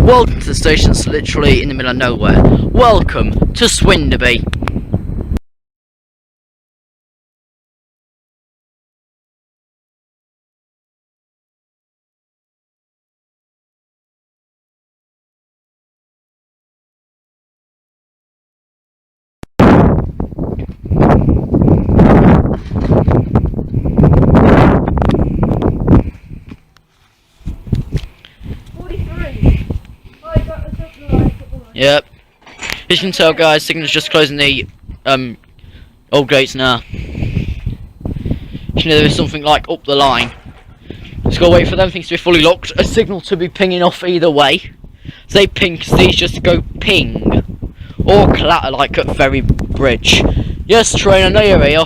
Welcome to the station that's literally in the middle of nowhere. Welcome to Swinderby. Yep. As you can tell, guys, signal's just closing the old gates now. You know, there is something like up the line. Just gotta wait for them things to be fully locked. A signal to be pinging off either way. So they ping, because these just go ping or clatter like at Ferry Bridge. Yes, train, I know you're here.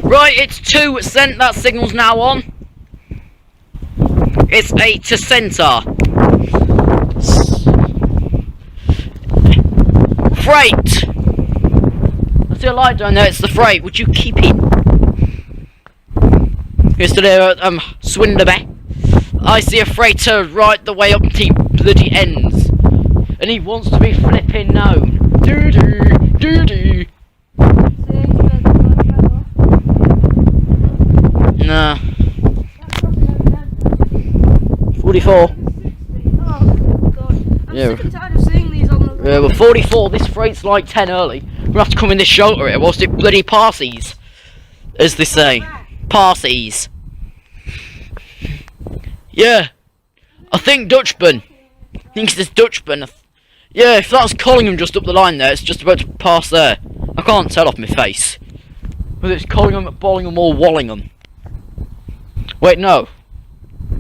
Right, it's 2 cent, that signal's now on. It's 8 to centre. Freight! I see a light down there, it's the freight, would you keep it? Here's to there at Swinderby. I see a freighter right the way up to bloody ends. And he wants to be flipping known. Doo-doo, doo-doo. Nah. 44. Oh, God. I'm sick and tired of seeing these on the road. Yeah, well, 44, this freight's like 10 early. We're gonna have to come in this shelter here whilst it bloody passes. As they say. Passes. Yeah. I think Dutchburn. I think it's Dutchburn. Yeah, if that's Collingham just up the line there, it's just about to pass there. I can't tell off my face. Whether it's Collingham, Bollingham or Wallingham. Wait, no.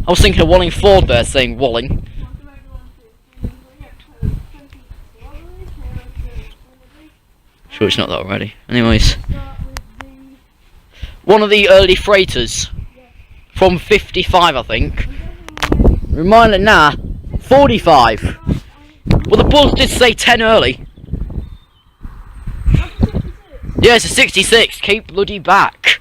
I was thinking of Wallingford there, saying Walling. Sure it's not that already. Anyways. One of the early freighters. From 55, I think. Reminder now. 45. Well, the buzz did say 10 early. Yeah, it's a 66. Keep bloody back.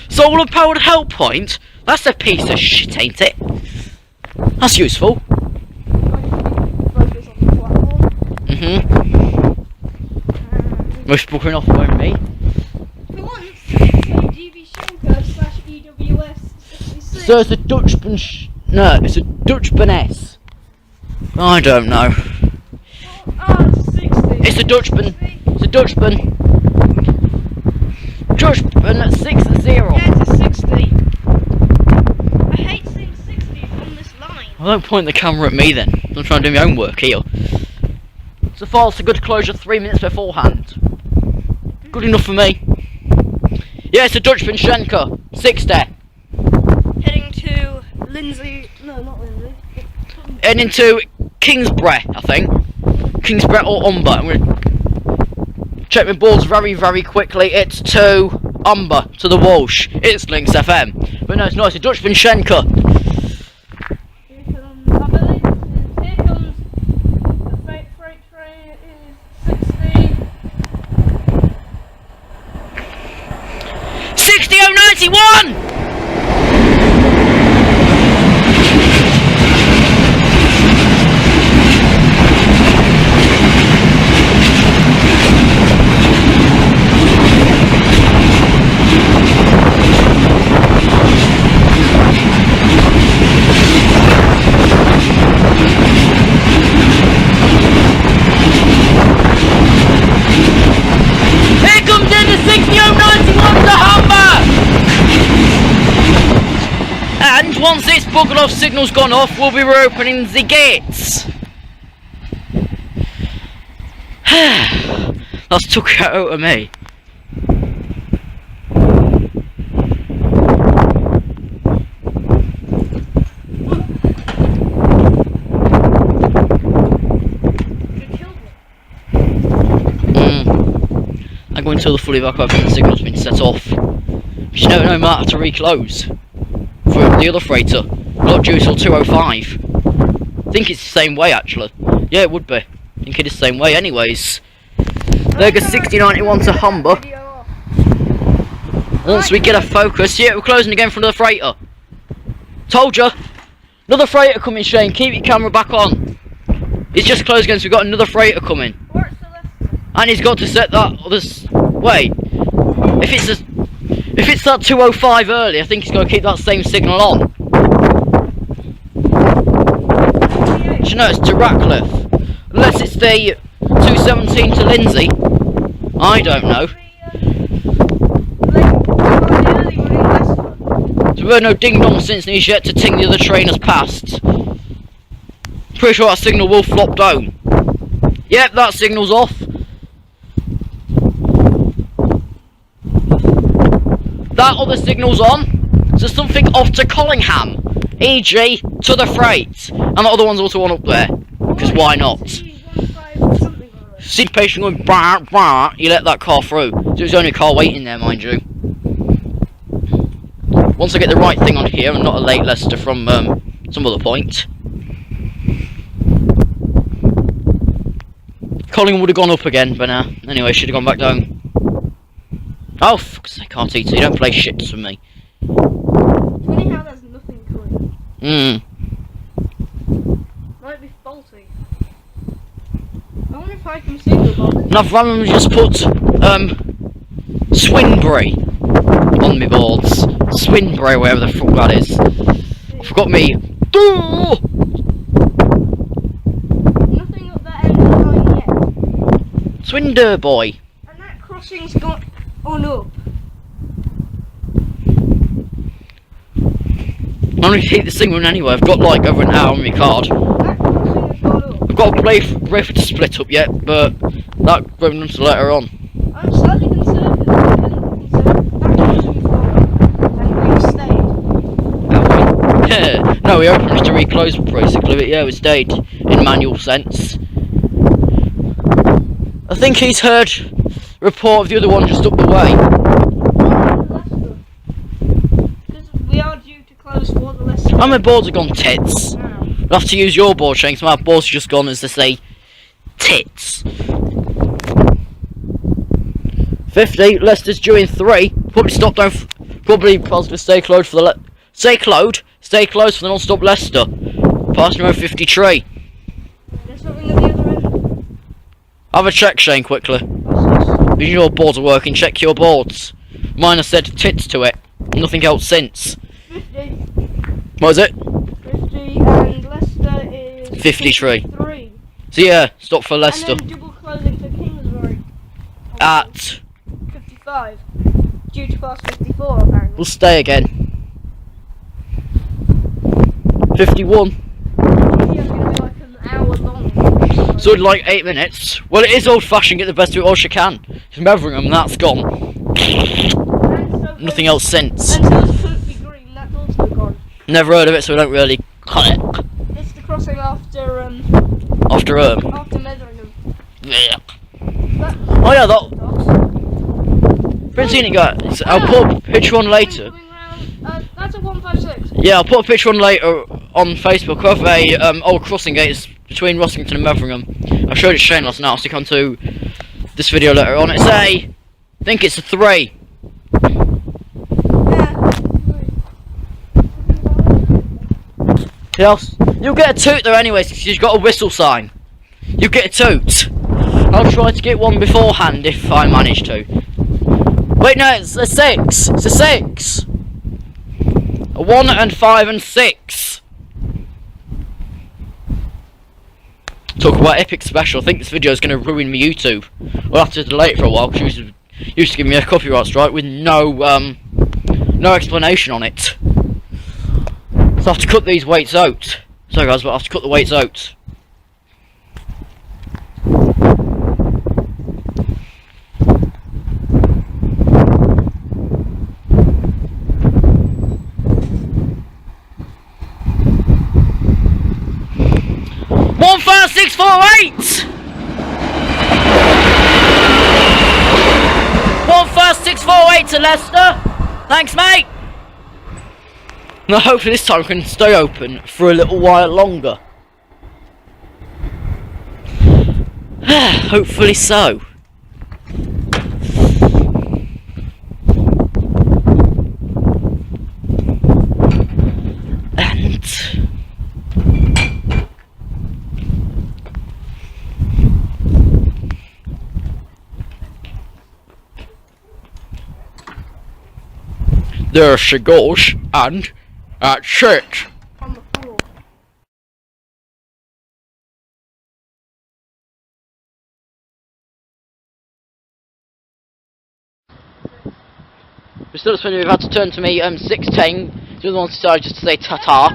Solar powered help point? That's a piece of shit, ain't it? That's useful. Most booking off by me. So it's a Dutchburn no, it's a Dutchburn S. I don't know. It's a Dutchburn. It's a Dutchburn. Dutchburn at 60. Yeah, it's a 60. I hate seeing 60 on this line. Well, don't point the camera at me then. I'm trying to do my own work here. So far, it's a good closure 3 minutes beforehand. Good enough for me. Yeah, it's a Dutchburn Schenker. 60. Heading to Lindsay. No, not Lindsay. Heading to Kingsbury, I think. Kingsbury or Umber. I'm going to check my boards very, very quickly. It's to Umber, to the Walsh. It's Links FM. But no, it's not. It's a Dutchburn Schenker. Here comes, I believe, here comes the freight train. It is 60. 60091! And once this bugger off signal's gone off, we'll be reopening the gates. That's took it out of me. I'm going until the fully evacuated and the signal's been set off. You never know, might have to reclose for the other freighter. Not due till 2:05. I think it's the same way actually. Yeah, it would be. I think it is the same way anyways. There goes 6091 to Humber. Once we get a focus, yeah, we're closing again for another freighter. Told you. Another freighter coming, Shane. Keep your camera back on. He's just closed again, so we've got another freighter coming. And he's got to set that other. Wait. If it's that 205 early, I think he's got to keep that same signal on. Do you know it's to Ratcliffe? Unless it's the 217 to Lindsay. I don't know. So we've heard no ding dong since, and he's yet to ting the other train has passed. Pretty sure that signal will flop down. Yep, that signal's off. That other signal's on. So something off to Collingham, e.g. to the freight. And the other one's also on up there. Because why not? See the patient going bah, bah, you let that car through. So there's only a car waiting there, mind you. Once I get the right thing on here and not a late Leicester from some other point. Colin would have gone up again, but nah. Anyway, should have gone back down. Oh, fuck's sake, RTT, don't play shit with me. Funny how there's nothing coming. Might be faulty. I wonder if I can see the box. And I've randomly just put Swinderby on my boards. Swinderby, wherever the fuck that is. I forgot me. Nothing up that end of the line yet. Swinderby. And that crossing's got on up. I'm gonna keep this thing running anyway. I've got like over an hour on my card. That crossing has gone up. I've got to play for to split up yet, but that won't be until later on. I'm slightly concerned that crossing's gone up and we've stayed. Yeah. No, we opened to reclose basically, but yeah, we stayed in manual sense. I think he's heard report of the other one just up the way. Because we are due to close for the Leicester. And my boards are gone tits. I'll have to use your board, Shane, because my boards are just gone, as they say, tits. 50, Leicester's due in 3. Probably stop down, probably positive stay closed for the stay closed for the non-stop Leicester. Passing road 53. There's something at the other end. Have a check, Shane, quickly. If your boards are working, check your boards. Mine has said tits to it. Nothing else since. 50. What is it? 50 and Leicester is 53. 53. So yeah, stop for Leicester. And then double closing for Kingsbury. At 55. Due to pass 54 apparently. we'll stay again. 51. Video's gonna be like an hour long. So in like 8 minutes. Well, it is old fashioned, get the best of it all you can. Remembering them, that's gone. Nothing else since. And so it's Kirkby Green, that's also gone. Never heard of it, so we don't really cut it. It's the crossing after After Metheringham. yeah. That, Oh yeah, that. Been seeing it, guys. I'll put a picture on later. That's a 156. Yeah, I'll put a picture on later on Facebook of a old crossing gates between Rossington and Metheringham. I showed it to Shane last night. I'll stick onto this video later on. It's I think it's a 3. Yes, you'll get a toot there anyways, because you've got a whistle sign. You get a toot. I'll try to get one beforehand if I manage to. Wait, no, it's a 6. It's a 6. A 1 and 5 and 6. Talk about epic special. I think this video is going to ruin my YouTube. We'll have to delay it for a while because you used to give me a copyright strike with no explanation on it. So I have to cut these weights out. Sorry guys, but I have to cut the weights out. One, 5, 6, 4, 8. 1, 5, 6, 4, 8 to Leicester. Thanks, mate. Now hopefully this time we can stay open for a little while longer. Hopefully so. There she goes, and that's it. On the floor. We're still at Swinderby, we've had to turn to me 610. The other one decided just to say ta-ta.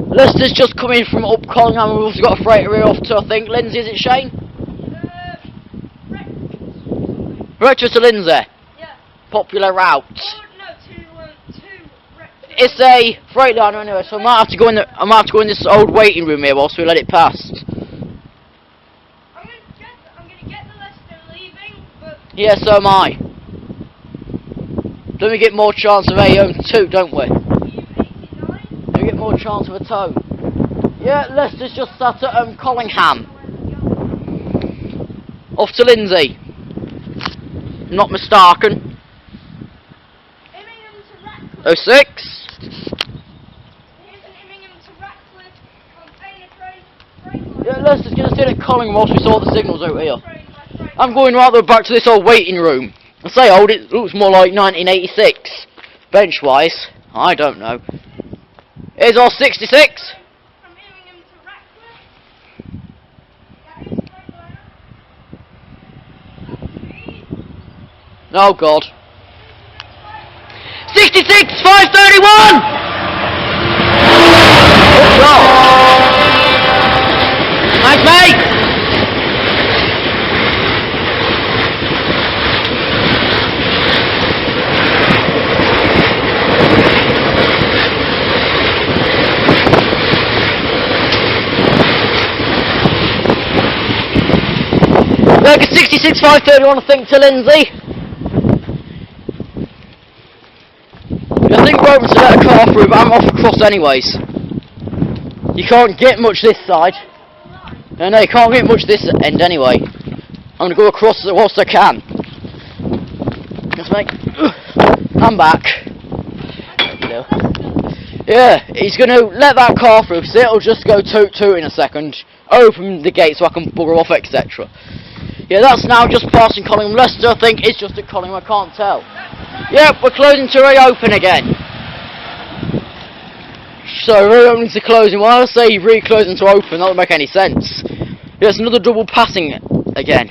Leicester's just come in from up Collingham, we've also got a freighter here off to, I think, Lindsay, is it Shane? Breakfast to Lindsay? Yeah. Popular route. Oh, no, two It's a freightliner anyway, so I might have to go in this old waiting room here whilst we let it pass. I'm gonna get the Leicester leaving, but Yeah, so am I. Then we get more chance of a tow, don't we? We get more chance of a tow. Yeah, Leicester's just sat at Collingham. Off to Lindsay. Not mistaken. 06. Yeah, Leicester's gonna sit at Collingham whilst we sort the signals out here. I'm going rather back to this old waiting room. I say old, it looks more like 1986. Bench wise, I don't know. Here's our 66. Oh God. 66 531. Good job. Thanks, mate. Like a 66 531, I think, to Lindsay. I think we're open to let a car through, but I'm off across anyways. You can't get much this side. No, you can't get much this end anyway. I'm gonna go across whilst I can. Just make. I'm back. Yeah, he's gonna let that car through, so it'll just go toot toot in a second. Open the gate so I can bugger off, etc. Yeah, that's now just passing Collingham. Leicester, I think, is just at Collingham, I can't tell. Yep, we're closing to reopen again. So, reopening to closing. Why I say reclosing to open, that would make any sense. Yeah, it's another double passing again.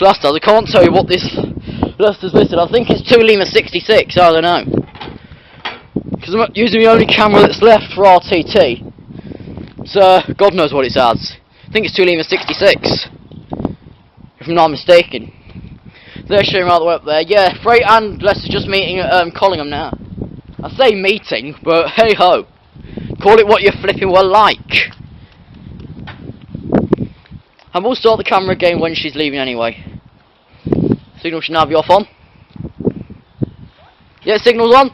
Last time, I can't tell you what this Leicester's listed. I think it's 2 Lima 66, I don't know. Because I'm using the only camera that's left for RTT. So, God knows what it says. I think it's 2 Lima 66. If I'm not mistaken. They're showing right the way up there. Yeah, Freight and Leicester's just meeting at Collingham now. I say meeting, but hey ho. Call it what you flipping well like. And we'll start the camera again when she's leaving anyway. Signal should now be off on. Yeah, signal's on.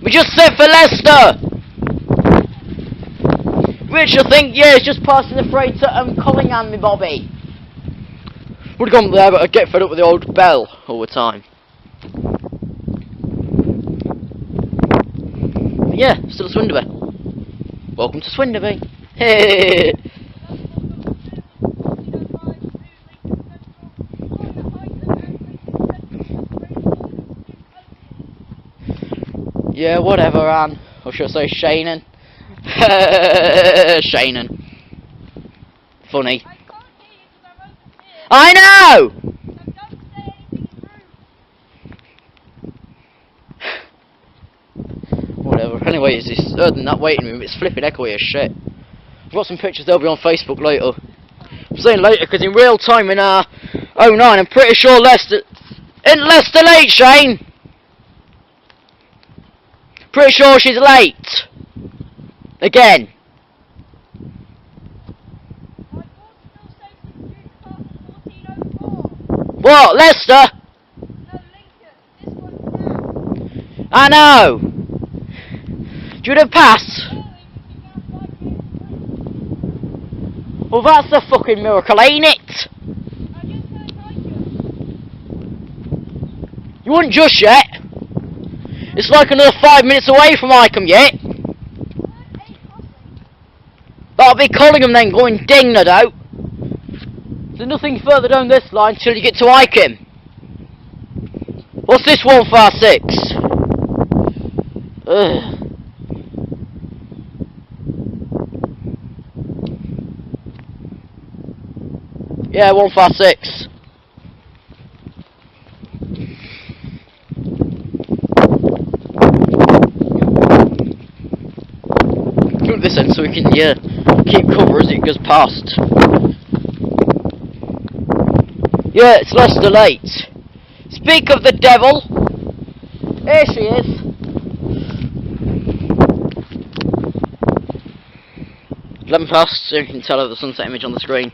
We just set for Leicester! Which I think, yeah, is just passing the freight at Collingham, me Bobby. Would have gone there, but I get fed up with the old bell all the time. But yeah, still at Swinderby. Welcome to Swinderby. Hey. Yeah, whatever, Anne. Or should I say Shanen? Shanen. Funny. I know! Whatever. Anyway, it's this, other than that waiting room, it's flipping echoey as shit. I've got some pictures, they'll be on Facebook later. I'm saying later because in real time in 09, I'm pretty sure Leicester... Isn't Leicester late, Shane? Pretty sure she's late. Again. What, Leicester? no, Lincoln. This one's now. I know. Do you want to pass? Well, that's a fucking miracle, ain't it? You wouldn't just yet. It's like another 5 minutes away from Icombe yet. That'll be Collingham then, going ding, no doubt. There's nothing further down this line till you get to Icombe. What's this 156? Ugh. Yeah, 156. Jump this end so we can keep cover as it goes past. Yeah, it's Leicester late. Speak of the devil. Here she is. 11 past, so you can tell over the sunset image on the screen.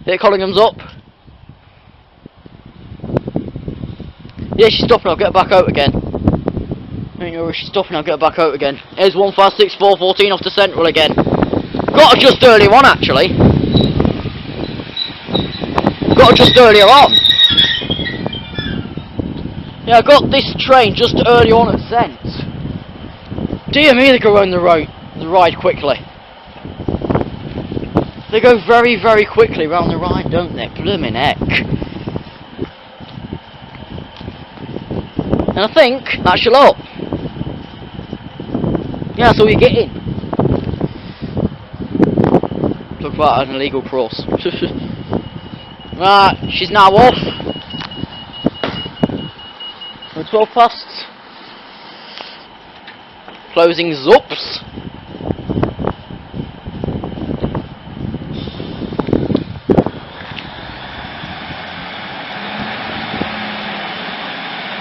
Here, Collingham's up. Yeah, she's stopping, I'll get her back out again. I don't know where she's stopping, I'll get her back out again. Here's 156 414 off to Central again. Got her just earlier on, actually. Got her just earlier on. Yeah, I got this train just early on at Cent. Dear me, they go around the ride quickly. They go very, very quickly round the ride, don't they? Bloomin' heck. And I think that's your lot. Yeah, that's all you're getting. Talk about an illegal cross. Right, she's now off. We're 12 past. Closing zups.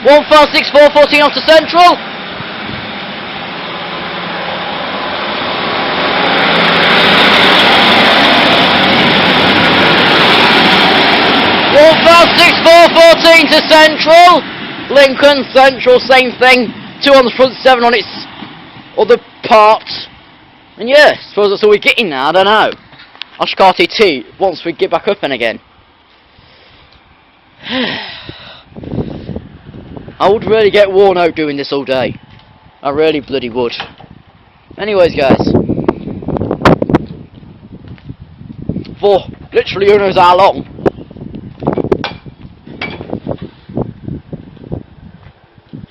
One 156 414 off to Central. Six 414 to Central. Lincoln Central, same thing. 2 on the front, 7 on its other part. And yeah, suppose that's all we're getting now. I don't know. I'll start it too once we get back up and again. I would really get worn out doing this all day. I really bloody would. Anyways, guys. For literally who knows how long.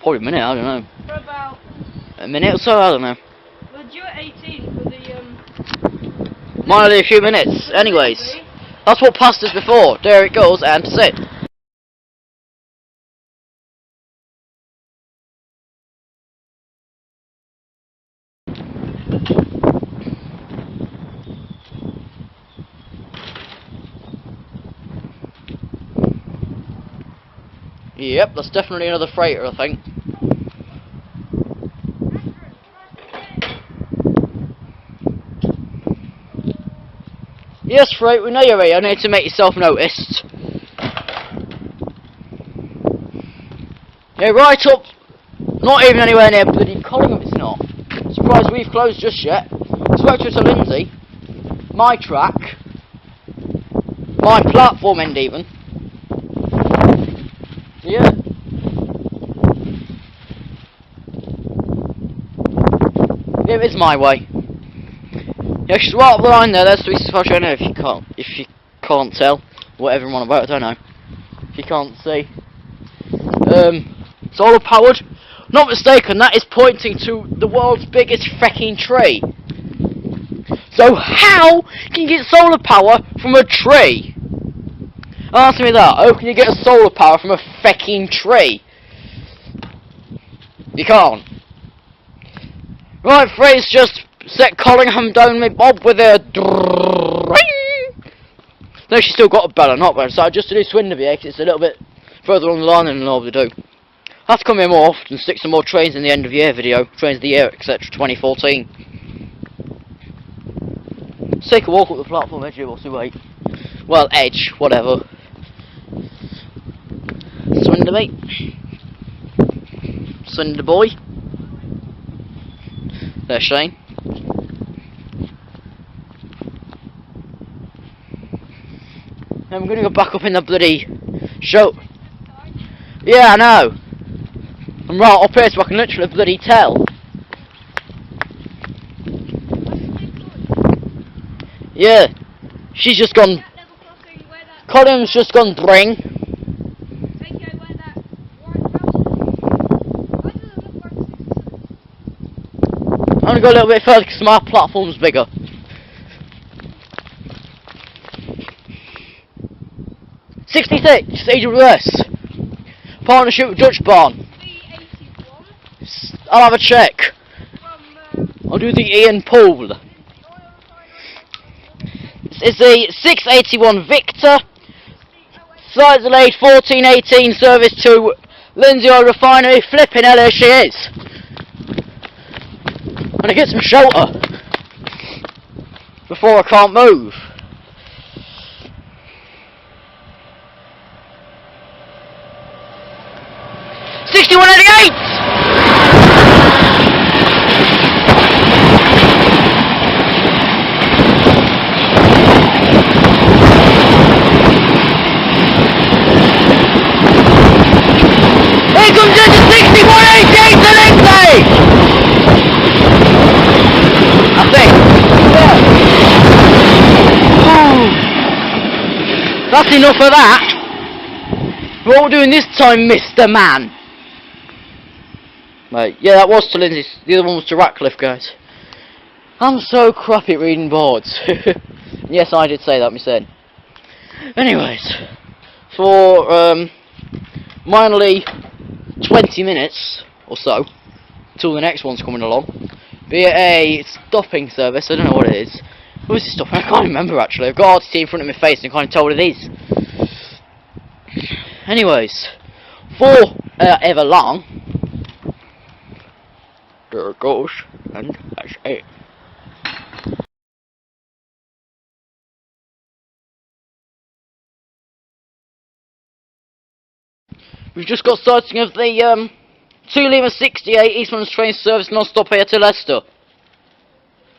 Probably a minute, I don't know. For about a minute or so, I don't know. we're due at 18 for the Might only a few minutes. Anyways, that's what passed us before. There it goes, and that's it. Yep, that's definitely another freighter, I think. Yes, freight, we know you're here. I need to make yourself noticed. Yeah, right up. Not even anywhere near bloody Collingham, it's not. Surprised we've closed just yet. Spoke to Lindsay. My track. My platform end even. Yeah. Yeah, it is my way. Yeah, she's right up the line there. That's 365 channel. If you can't tell what everyone about, I don't know. If you can't see, solar powered. Not mistaken. That is pointing to the world's biggest freaking tree. So how can you get solar power from a tree? Answer me that. How can you get a solar power from a fecking tree? You can't. Right, Freight's just set Collingham down my bob with a ring. No, she's still got a bell, not bad. So just to do Swinderby, because it's a little bit further on the line than I normally do. I have to come here more often, stick some more trains in the end of year video, trains of the year, etc. 2014. Let's take a walk up the platform edge here whilst we wait. Well, edge, whatever. Swinderby. SWNDRBY. There's Shane. I'm gonna go back up in the bloody show. Yeah, I know. I'm right up here so I can literally bloody tell. Yeah. She's just gone. Column's just gone bring. Okay, where that white house is. Why does it look like 62? I'm gonna go a little bit further because my platform's bigger. 66, AWS. Partnership with Dutch Barn. B81 I'll have a check. from I'll do the Ian Pool. the oil refinery. It's a 681 Victor. Slides delayed 1418 service to Lindsay Oil Refinery. Flipping hell, here she is. I'm gonna get some shelter before I can't move. $61.88! Here comes into 61.88 to Lindsay! I think. Yeah. That's enough of that. What we're doing this time, Mr. Man? Right, yeah, that was to Lindsay's. The other one was to Ratcliffe, guys. I'm so crappy at reading boards. Yes, I did say that myself. Anyways, for minimally 20 minutes or so, till the next one's coming along, be it a stopping service, I don't know what it is. What is it stopping? I can't remember actually. I've got RTT in front of my face and I can't tell what it is. Anyways, for ever long, there it goes, and that's it. We've just got starting of the 2 Lima 68 Eastman's train service non-stop here to Leicester.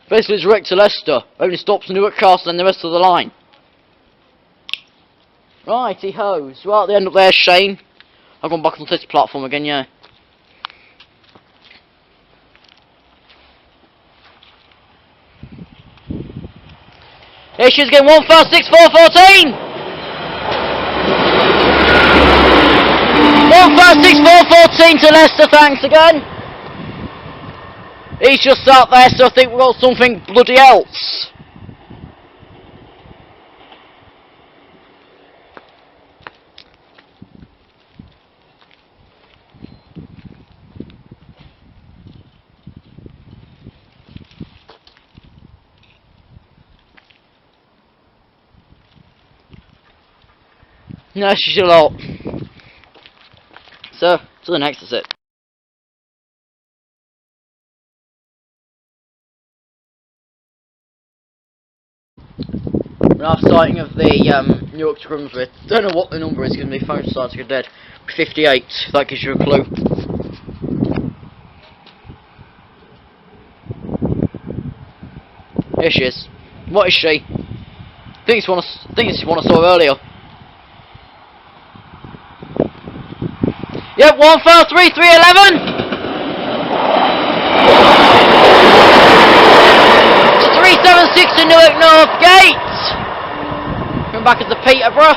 Basically direct to Leicester. Only stops Newark Castle and the rest of the line. Righty hoes. Right at the end up there, Shane. I've gone back on this platform again, yeah. Here she is again, 156,414! 156,414 to Leicester, thanks again. He's just sat there, so I think we've got something bloody else. No, she's a lot. So, to the next, that's it. Our sighting of the Newark to Grimsby. Don't know what the number is because my phone starts to go dead. 58, that gives you a clue. Here she is. What is she? I think it's one I saw earlier. Yep, 153,311! 376 to Newark North Gate! Coming back at the Peterborough.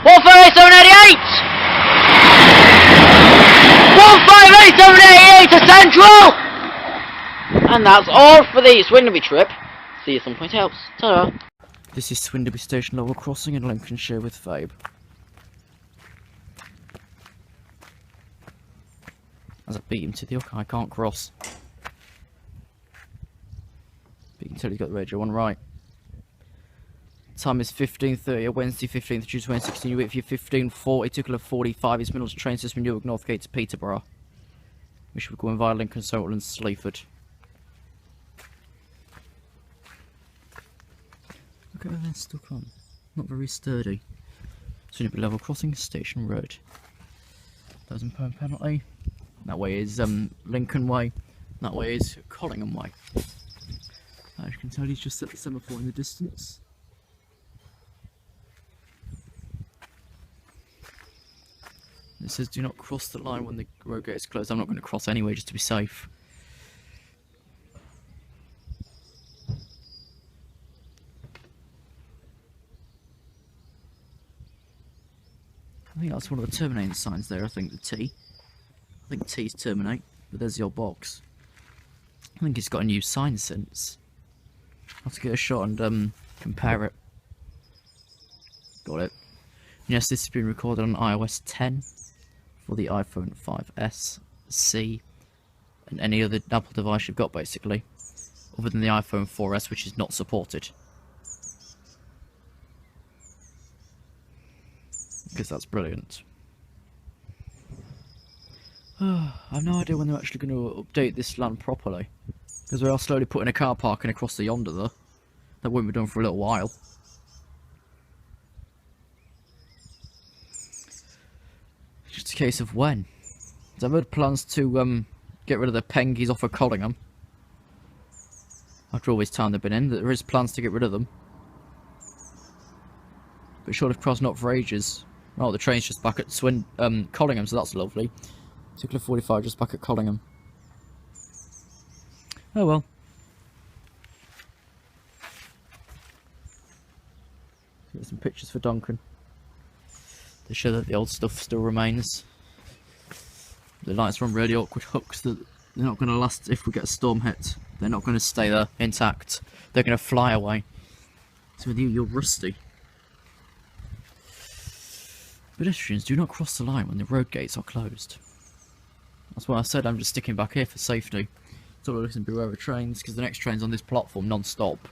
$158,788 to Central! And that's all for the Swinderby trip. See you someplace else. Ta-da! This is Swinderby Station level crossing in Lincolnshire with Fabe. As I beat him to the hook, I can't cross. But you can tell he's got the radio on right. Time is 15:30, Wednesday 15th June 2016. You wait for your 15:40, tickler 45. It's Middle's train system Newark Northgate to Peterborough. We should be going via Lincolnshire and Sleaford. Look at where they're stuck on. Not very sturdy. Swinderby level crossing, Station Road. £1,000 penalty. That way is Lincoln Way. That way is Collingham Way. As you can tell, he's just set the semaphore in the distance. It says do not cross the line when the road gate is closed. I'm not going to cross anyway, just to be safe. I think that's one of the terminating signs there, I think the T. I think T's terminate, but there's your box. I think it's got a new sign since. I'll have to get a shot and compare it. Got it. Yes, this has been recorded on iOS 10 for the iPhone 5S, C, and any other Apple device you've got basically, other than the iPhone 4S, which is not supported. Because that's brilliant. I have no idea when they're actually going to update this land properly, because we are slowly putting a car parking across the yonder though. That won't be done for a little while. It's just a case of when. So I've heard plans to get rid of the pengies off of Collingham. After all this time they've been in, there is plans to get rid of them. But short of cross not for ages. Oh, the train's just back at Collingham, so that's lovely. Particular 45 just back at Collingham. Oh well. Get some pictures for Duncan to show that the old stuff still remains. The lights are on really awkward hooks that they're not going to last if we get a storm hit. They're not going to stay there intact. They're going to fly away. So with you, you're rusty. Pedestrians do not cross the line when the road gates are closed. That's why I said I'm just sticking back here for safety. So I listen beware of trains, because the next train's on this platform non-stop.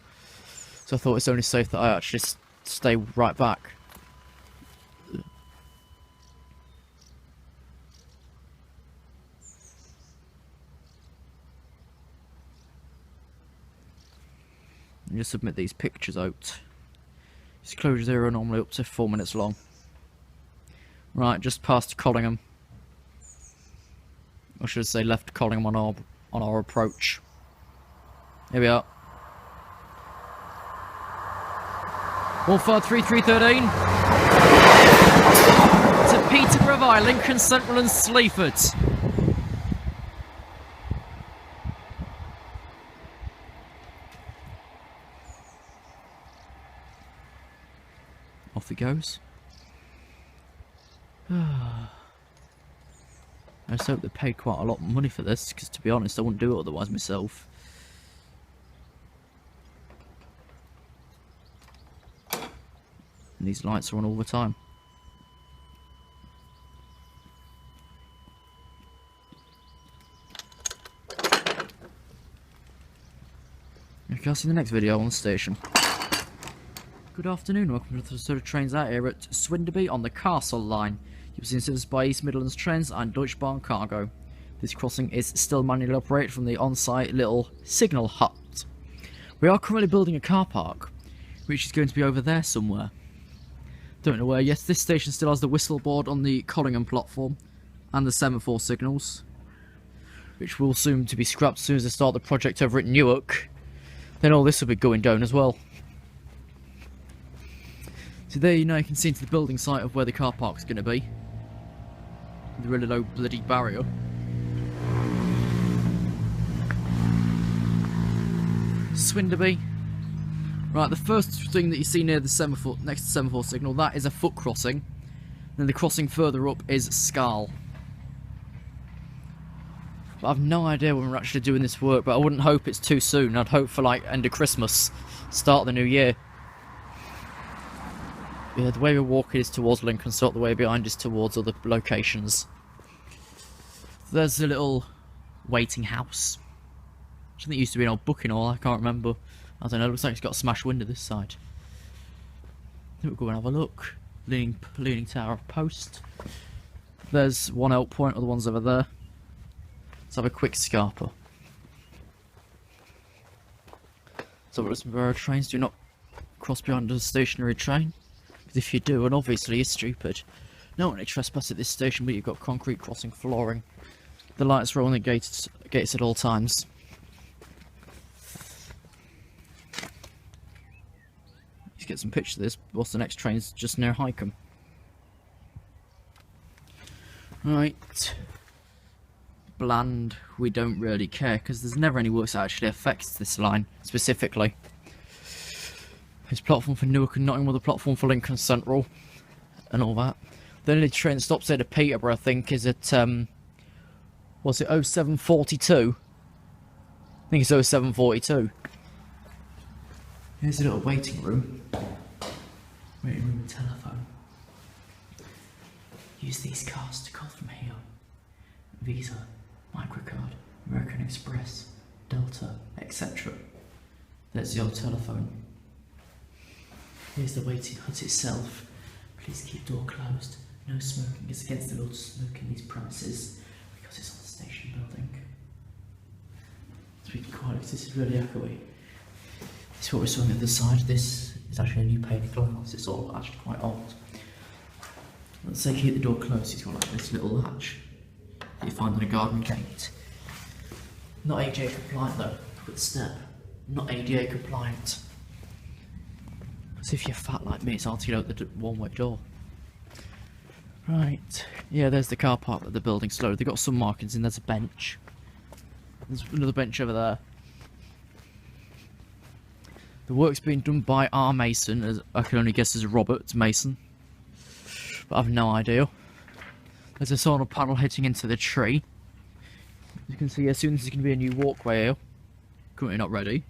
So I thought it's only safe that I actually stay right back. And just submit these pictures out. These closures here are normally up to 4 minutes long. Right, just past Collingham. Or should I say left Collingham on our approach. Here we are. 153313 to Peterborough, Lincoln Central and Sleaford. Off it goes. I just hope they paid quite a lot of money for this, because to be honest I wouldn't do it otherwise myself. And these lights are on all the time. Okay, I'll see you in the next video on the station. Good afternoon, welcome to the sort of trains out here at Swinderby on the Castle line. You've seen service by East Midlands Trains and Deutsche Bahn Cargo. This crossing is still manually operated from the on-site little signal hut. We are currently building a car park, which is going to be over there somewhere. Don't know where. Yes, this station still has the whistle board on the Collingham platform and the semaphore signals, which will soon to be scrapped as soon as they start the project over at Newark. Then all this will be going down as well. So there you can see into the building site of where the car park's going to be. The really low bloody barrier. Swinderby. Right, the first thing that you see near the semaphore, next to the semaphore signal, that is a foot crossing. Then the crossing further up is Scarl. But I've no idea when we're actually doing this work, but I wouldn't hope it's too soon. I'd hope for like end of Christmas, start of the new year. Yeah, the way we're walking is towards Lincoln, so the way behind is towards other locations. There's a little waiting house. I think it used to be an old booking hall, I can't remember. I don't know, it looks like it's got a smashed window this side. I think we'll go and have a look. Leaning tower of post. There's one out point, other one's over there. Let's have a quick scarper. So listen, railroad trains do not cross beyond a stationary train. Because if you do, and obviously you're stupid. No one trespass at this station, but you've got concrete crossing flooring. The lights are on the gates at all times. Let's get some pictures of this. What's the next train's just near Highcombe. Right. Bland, we don't really care because there's never any work that actually affects this line specifically. It's platform for Newark and Nottingham, the platform for Lincoln Central and all that. The only train that stops there to Peterborough, I think, is at was it 0742? I think it's 0742. Here's a little waiting room. Waiting room and telephone. Use these cards to call from here. Visa, Microcard, American Express, Delta, etc. There's your telephone. Here's the waiting hut itself. Please keep door closed. No smoking. It's against the law to smoke in these premises because it's on the station building. It's really quiet. This is really echoey. This is what we saw on the other side. This is actually a new pane of glass. It's all actually quite old. Let's say keep the door closed. It's got like this little latch that you find on a garden gate. Not ADA compliant though. Look at the step. Not ADA compliant. So if you're fat like me, it's hard to get out the one-way door. Right. Yeah, there's the car park that the building's low. They've got some markings and there's a bench. There's another bench over there. The work's being done by our mason, as I can only guess as Robert Mason. But I've no idea. There's a solar panel hitting into the tree. As you can see, as soon as there's going to be a new walkway here. Currently not ready.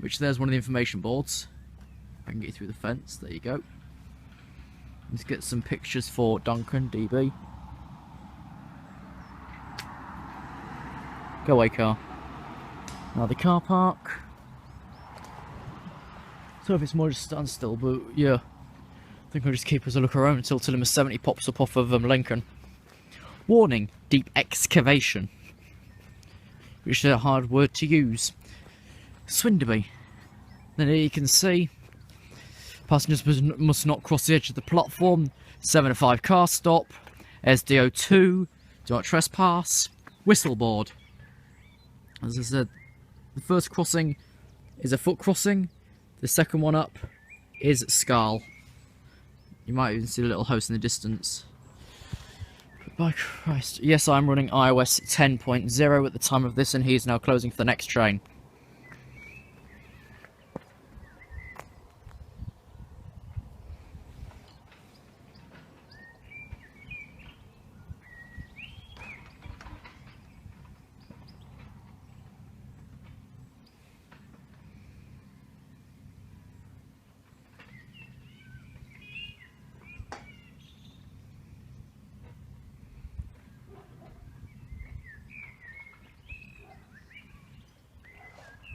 Which there's one of the information boards. If I can get you through the fence, there you go. Let's get some pictures for Duncan, DB. Go away, car. Now the car park. So if it's more just standstill, but yeah. I think I'll just keep us a look around until Tillimer 70 pops up off of Lincoln. Warning, deep excavation. Which is a hard word to use. Swinderby. Then here you can see passengers must not cross the edge of the platform. 7:05 car stop. SDO2. Do not trespass. Whistleboard. As I said, the first crossing is a foot crossing. The second one up is Scarl. You might even see a little house in the distance. But by Christ. Yes, I'm running iOS 10.0 at the time of this, and he is now closing for the next train.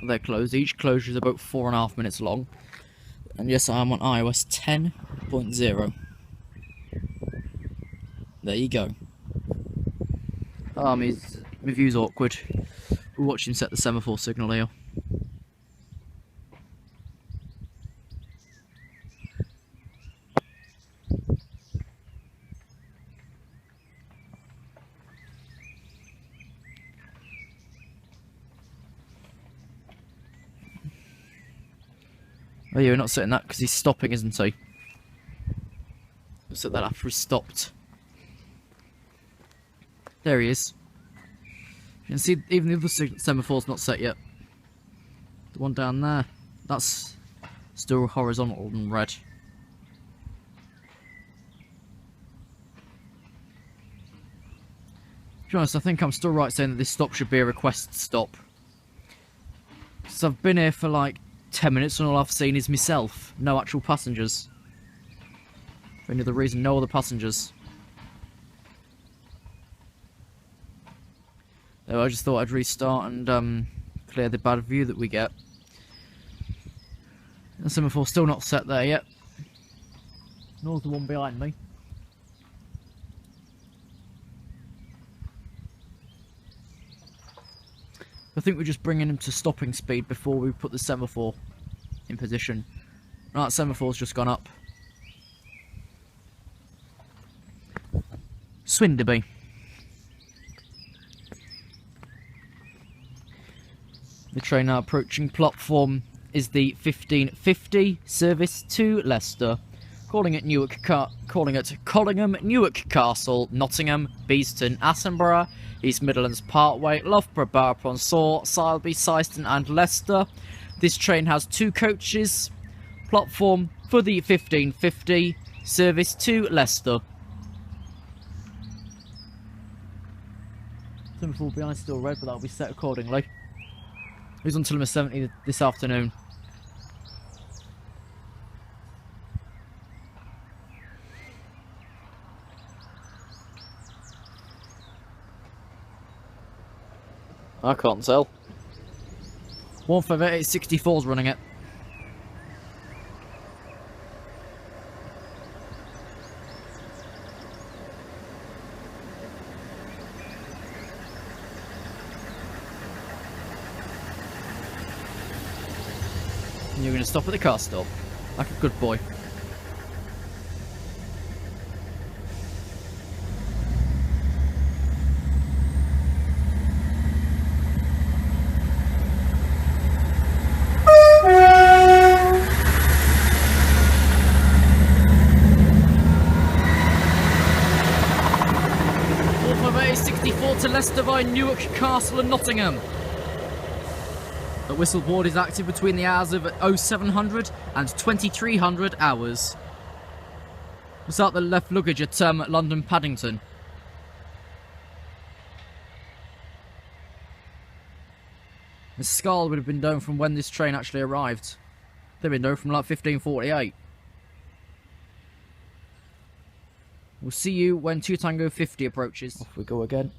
They're closed. Each closure is about 4.5 minutes long. And yes, I am on iOS 10.0. There you go. My view's awkward. We'll watch him set the semaphore signal here. Oh yeah, we're not setting that because he's stopping, isn't he? We'll set that after he's stopped. There he is. You can see even the other semaphore's not set yet. The one down there, that's still horizontal and red. To be honest, I think I'm still right saying that this stop should be a request stop. Because I've been here for like 10 minutes and all I've seen is myself. No actual passengers. For any other reason, no other passengers. So I just thought I'd restart and clear the bad view that we get. The semaphore still not set there yet. Nor the one behind me. I think we're just bringing him to stopping speed before we put the semaphore in position. Right, semaphore's just gone up. Swinderby. The train now approaching platform is the 1550 service to Leicester. calling at Collingham, Newark Castle, Nottingham, Beeston, Attenborough, East Midlands Parkway, Loughborough, Bar-upon-Soar, Sileby, Syston and Leicester. This train has 2 coaches, platform for the 1550, service to Leicester. Semaphore behind still red, but that'll be set accordingly. It's until 70 this afternoon. I can't tell. 15864's running it. And you're going to stop at the car stop, like a good boy. To Leicester by Newark Castle and Nottingham. The whistle board is active between the hours of 0700 and 2300 hours. Without the left luggage at London Paddington. The skull would have been known from when this train actually arrived. They've been known from like 1548. We'll see you when 2 Tango 50 approaches. Off we go again.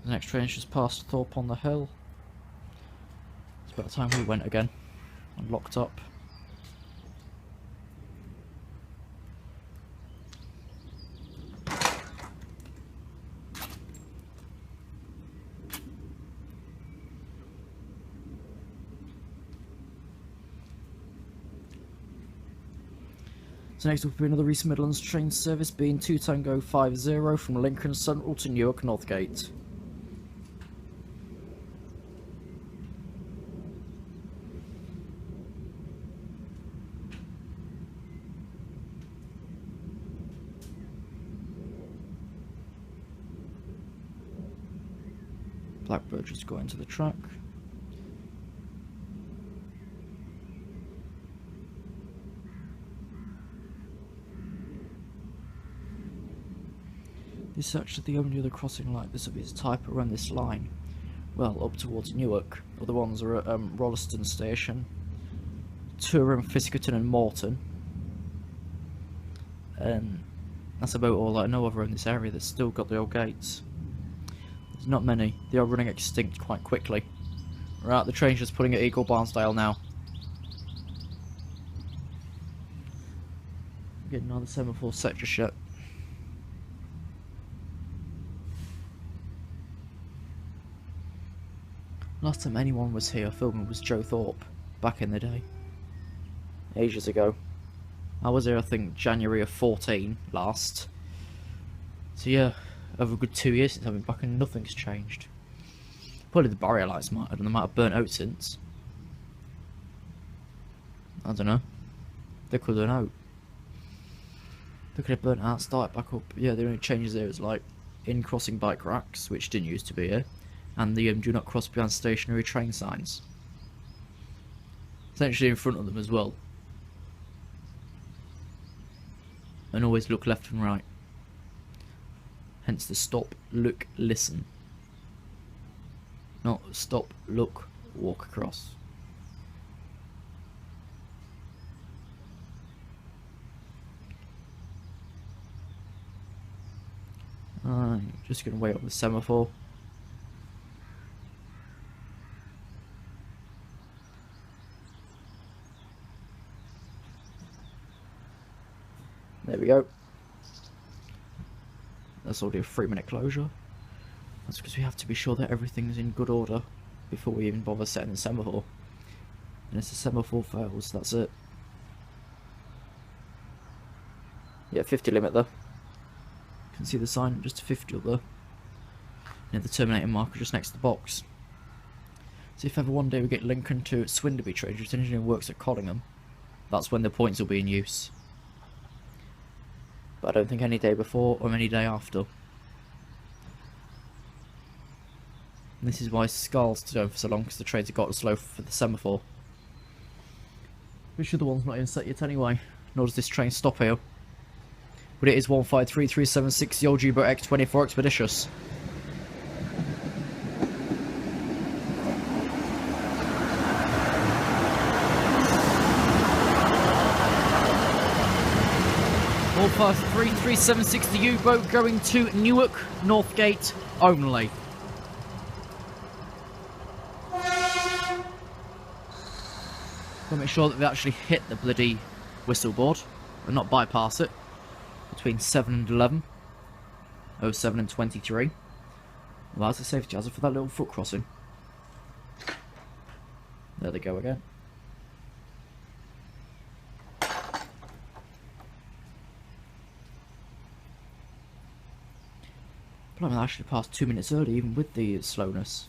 The next train just passed Thorpe on the Hill. It's about time we went again and locked up. So next will be another East Midlands train service, being 2 Tango 50 from Lincoln Central to Newark Northgate. Blackbird just going to the track. This is actually the only other crossing like this of its type around this line. Well, up towards Newark. Other ones are at Rolleston Station, 2 are in Fiskerton and Morton. And that's about all I know of around this area that's still got the old gates. There's not many. They are running extinct quite quickly. Right, the train's just putting at Eagle Barnsdale now. Getting another semaphore sector shut. Last time anyone was here filming was Joe Thorpe, back in the day. Ages ago. I was here, I think, January of 14 last. So yeah, over a good 2 years since I've been back and nothing's changed. Probably the barrier lights might have burnt out since. I don't know. They could have out. They could have burnt out, start back up. Yeah, the only changes there is like in crossing bike racks, which didn't used to be here, and the do not cross behind stationary train signs. Essentially in front of them as well. And always look left and right. Hence the stop, look, listen. Not stop, look, walk across. I'm just going to wait on the semaphore. There we go. That's already a 3-minute closure. That's because we have to be sure that everything's in good order before we even bother setting the semaphore. And if the semaphore fails, that's it. Yeah, 50 limit though. can see the sign just 50 up there. Near the terminating marker just next to the box. So if ever one day we get Lincoln to Swinderby train, which engineering works at Collingham, that's when the points will be in use. But I don't think any day before or any day after. And this is why Scarl's to go for so long, because the trains have got slow for the semaphore. Which other one's not even set yet anyway, nor does this train stop here. But it is 153376, the old U-boat X24 Expeditious. All 53376, the U-boat going to Newark, Northgate only. We'll make sure that we actually hit the bloody whistle board and not bypass it between 7 and 11. 07 and 23. Well, that's a safety hazard for that little foot crossing. There they go again. But I actually passed 2 minutes early, even with the slowness.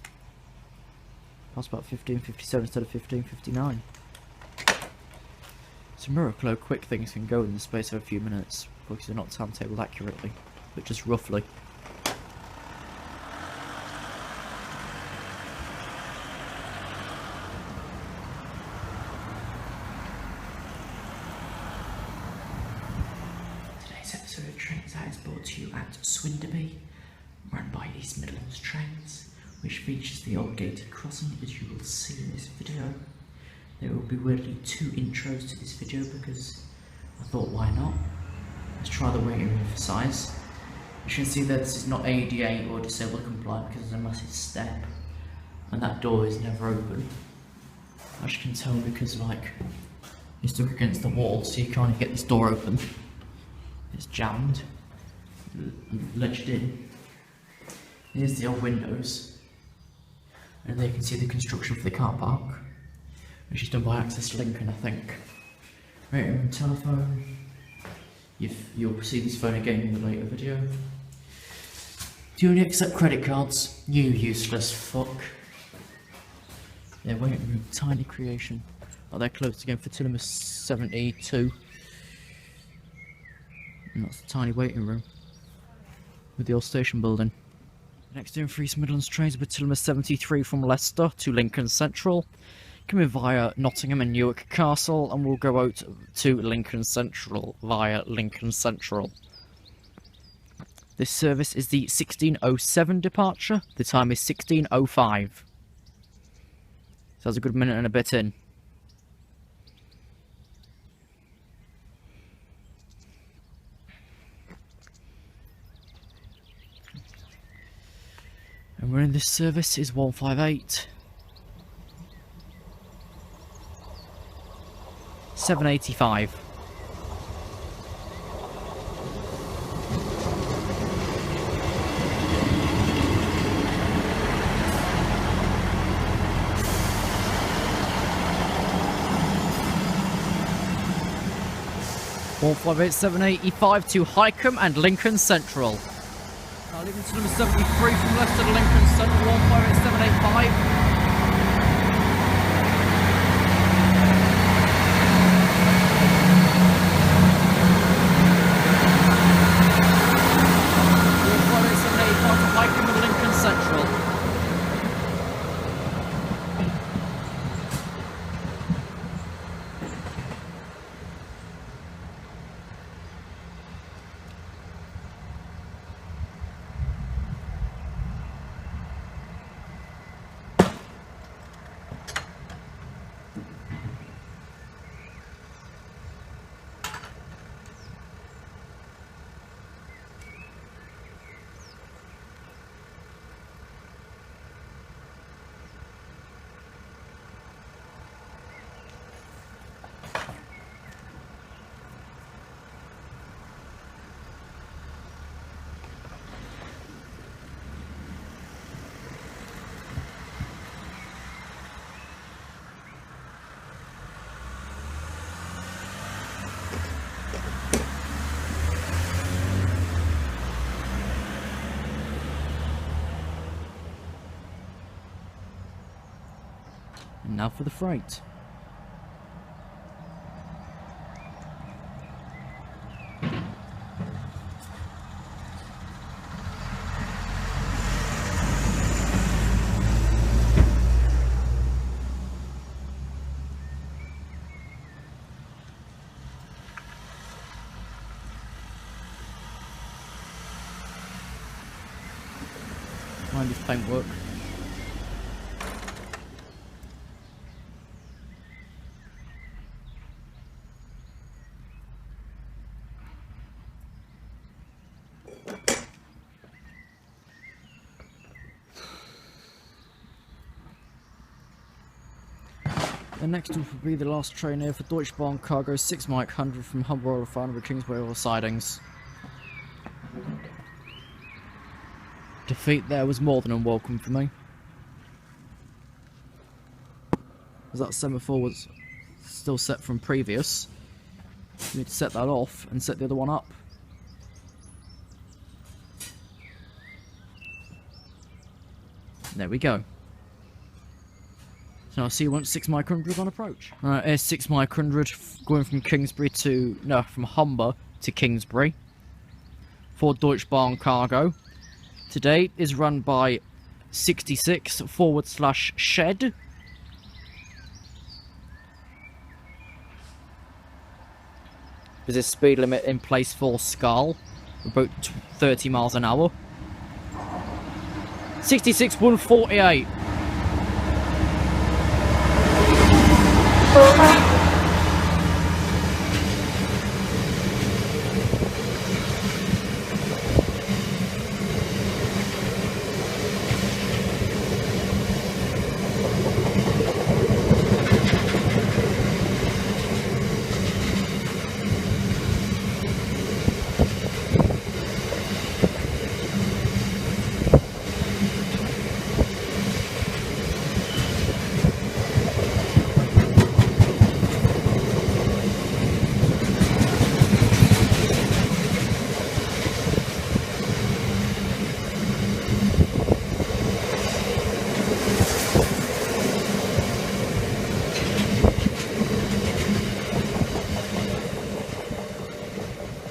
Passed about 15:57 instead of 15:59. It's a miracle how quick things can go in the space of a few minutes, because they're not timetabled accurately, but just roughly. Today's episode of Trains Out is brought to you at Swinderby, run by East Midlands Trains, which features the old gated crossing, as you will see in this video. There will be weirdly 2 intros to this video because I thought, why not? Let's try the waiting room for size. You can see that this is not ADA or disabled compliant because there's a massive step and that door is never open. As you can tell, because like it's stuck against the wall, so you can't get this door open. It's jammed, ledged in. Here's the old windows, and there you can see the construction for the car park, which is done by Access Lincoln, I think. Waiting room telephone. You'll see this phone again in the later video. Do you only accept credit cards? You useless fuck. Yeah, waiting room, tiny creation. Oh, they're closed again for till number 72. And that's the tiny waiting room with the old station building. Next in for East Midlands trains with till number 73 from Leicester to Lincoln Central. Coming via Nottingham and Newark Castle, and we'll go out to Lincoln Central via Lincoln Central. This service is the 16:07 departure. The time is 16:05. So that's a good minute and a bit in. And we're in this service is 158. 785. One 785 to Highcombe and Lincoln Central. Now leaving to number 73 from Leicester to Lincoln Central. 158785. And now for the freight. Mind this paintwork. And next up will be the last train here for Deutsche Bahn Cargo 6 Mike 100 from Humber Royal Refinery, Kingsbury over sidings. Defeat there was more than unwelcome for me, as that semaphore was still set from previous. You need to set that off and set the other one up. There we go. So I'll see you once 6 Mike 100 on approach. Alright, here's 6 Mike 100 going from Kingsbury to, no, from Humber to Kingsbury for Deutsche Bahn Cargo. Today is run by 66/shed. There's a speed limit in place for Scarl, about 30 miles an hour. 66/148.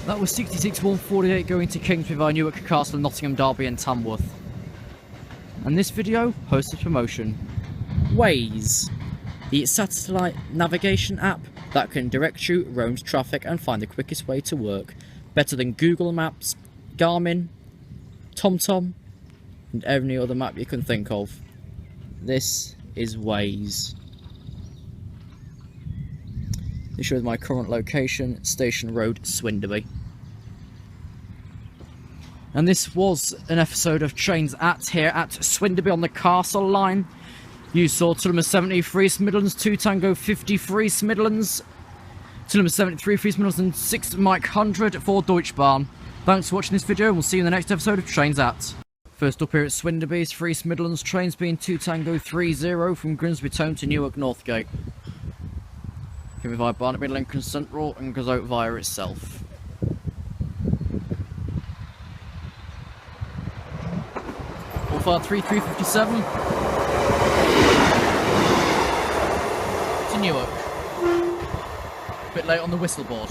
That was 66/148 going to Kingsbury via Newark, Castle, Nottingham, Derby and Tamworth. And this video hosts a promotion. Waze, the satellite navigation app that can direct you, roams traffic and find the quickest way to work. Better than Google Maps, Garmin, TomTom and every other map you can think of. This is Waze. This shows my current location, Station Road, Swinderby. And this was an episode of Trains At here at Swinderby on the Castle line. You saw to number 73 East Midlands, 2 Tango 53 East Midlands, to number 73 for East Midlands and 6 Mike 100 for Deutsche Bahn. Thanks for watching this video and we'll see you in the next episode of Trains At. First up here at Swinderby is 3 East Midlands, trains being 2 Tango 30 from Grimsby Town to Newark Northgate. Can be via Barnaby, Lincoln Central and goes out via itself. All file 3357 to Newark. A bit late on the whistle board.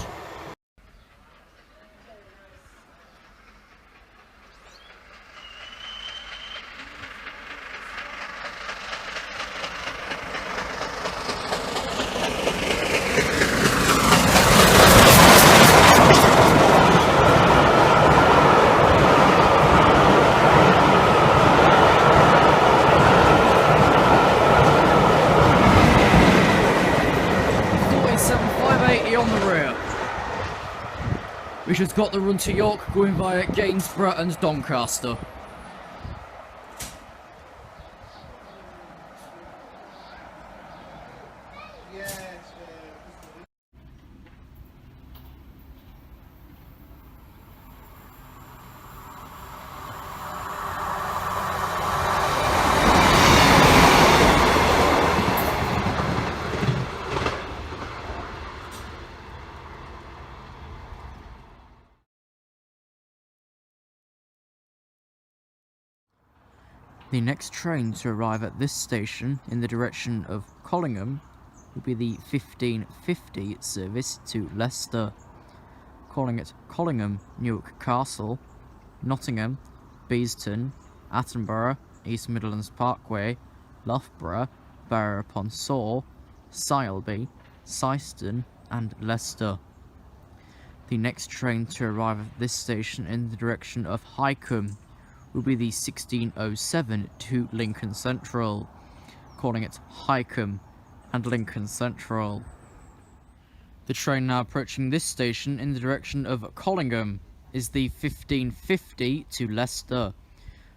On the rear, which has got the run to York going via Gainsborough and Doncaster. The next train to arrive at this station in the direction of Collingham will be the 1550 service to Leicester, calling at Collingham, Newark Castle, Nottingham, Beeston, Attenborough, East Midlands Parkway, Loughborough, Barrow-upon-Soar, Sileby, Syston and Leicester. The next train to arrive at this station in the direction of Highcombe will be the 1607 to Lincoln Central, calling it Highcombe and Lincoln Central. The train now approaching this station in the direction of Collingham is the 1550 to Leicester,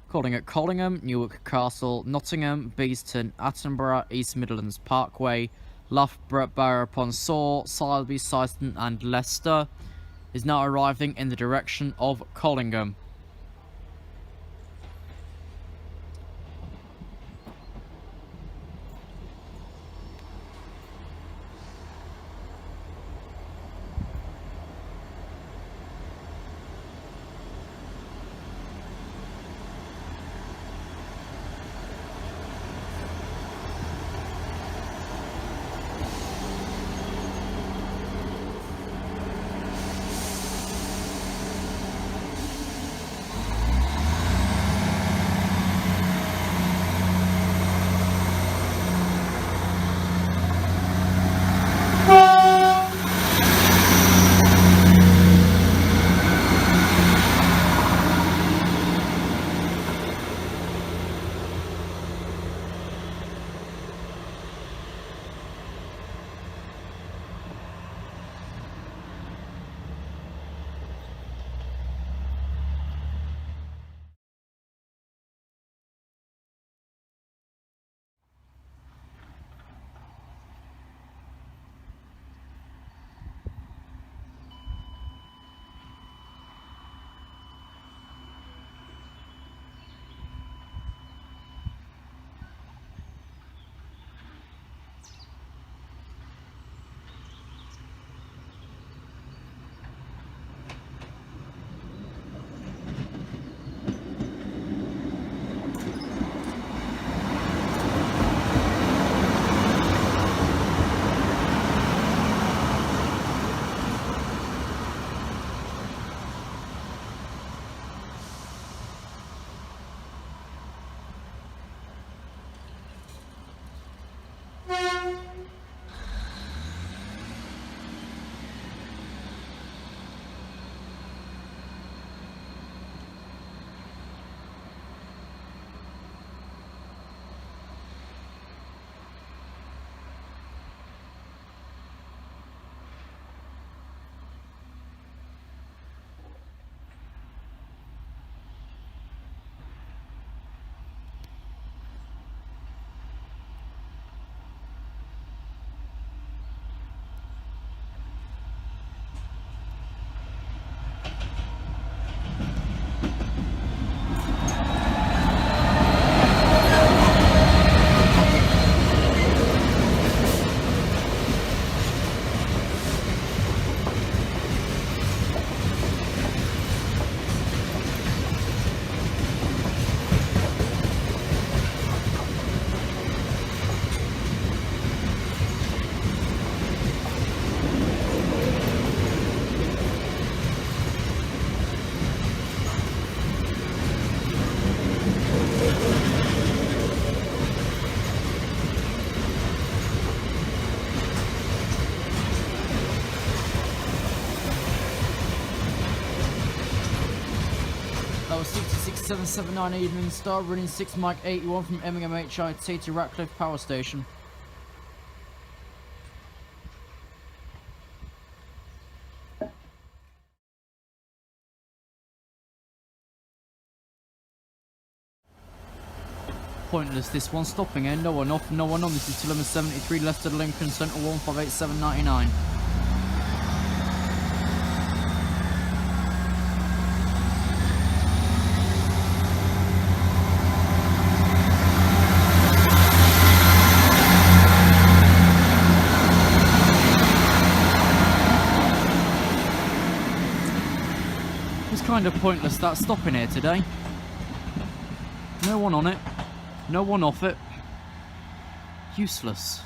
calling at Collingham, Newark Castle, Nottingham, Beeston, Attenborough, East Midlands Parkway, Loughborough, Barrow-upon-Soar, Sileby, Syston and Leicester, is now arriving in the direction of Collingham. That was 66779 Evening Star, running 6 Mike 81 from Emmingham HIT to Ratcliffe Power Station. Pointless this one, stopping here, no one off, no one on. This is 1173 Leicester Lincoln Central 158799. It's kind of pointless that stopping here today. No one on it. No one off it. Useless.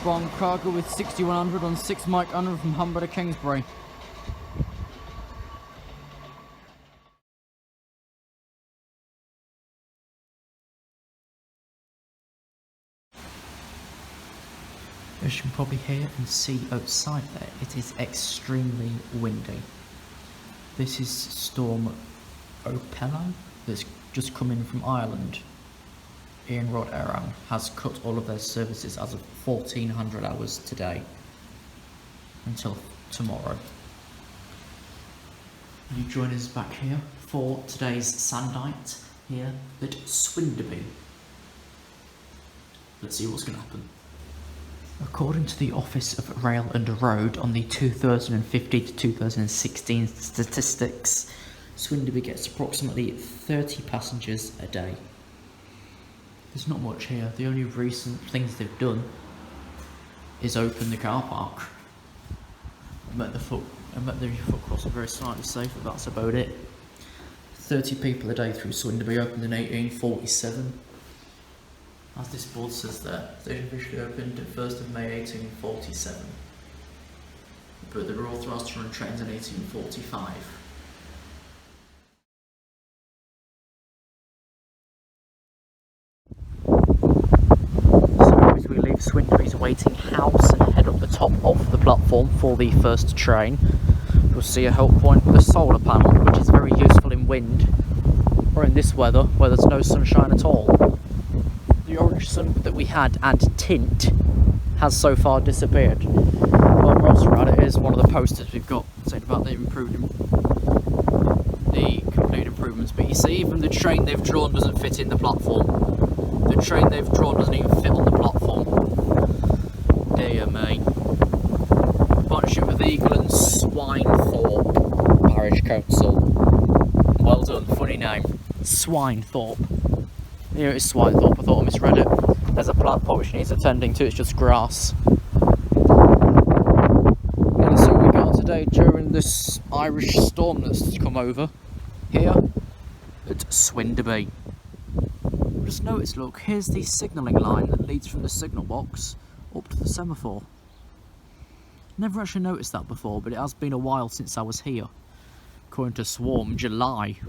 Northbound cargo with 6100 on 6 Mike 100 from Humber to Kingsbury. As you can probably hear and see outside there, it is extremely windy. This is Storm Opello that's just come in from Ireland. Ian Rod Aram has cut all of their services as of 1400 hours today until tomorrow. You join us back here for today's Sandite here at Swinderby. Let's see what's going to happen. According to the Office of Rail and Road on the 2015 to 2016 statistics, Swinderby gets approximately 30 passengers a day. There's not much here. The only recent things they've done is open the car park. I met the foot crossing very slightly safe, but that's about it. 30 people a day through Swinderby, opened in 1847. As this board says there, they officially opened 1st of May 1847. But they were authorised to run trains in 1845. So as we leave Swinderby's waiting house and head up the top of the platform for the first train, we'll see a help point with a solar panel, which is very useful in wind, or in this weather where there's no sunshine at all. The orange sun that we had and tint has so far disappeared. Well, Ross around it is one of the posters we've got saying about the complete improvements, but you see even the train they've drawn doesn't fit in the platform. The train they've drawn doesn't even fit on the platform. Dear me. Partnership with Eagle and Swinethorpe Parish Council. Well done, funny name. Swinethorpe. Here it is Swinethorpe, I thought I misread it. There's a platform which needs attending to, it's just grass. And so we got today during this Irish storm that's come over here at Swinderby. Just notice, look, here's the signalling line that leads from the signal box up to the semaphore. Never actually noticed that before, but it has been a while since I was here. According to Swarm, July.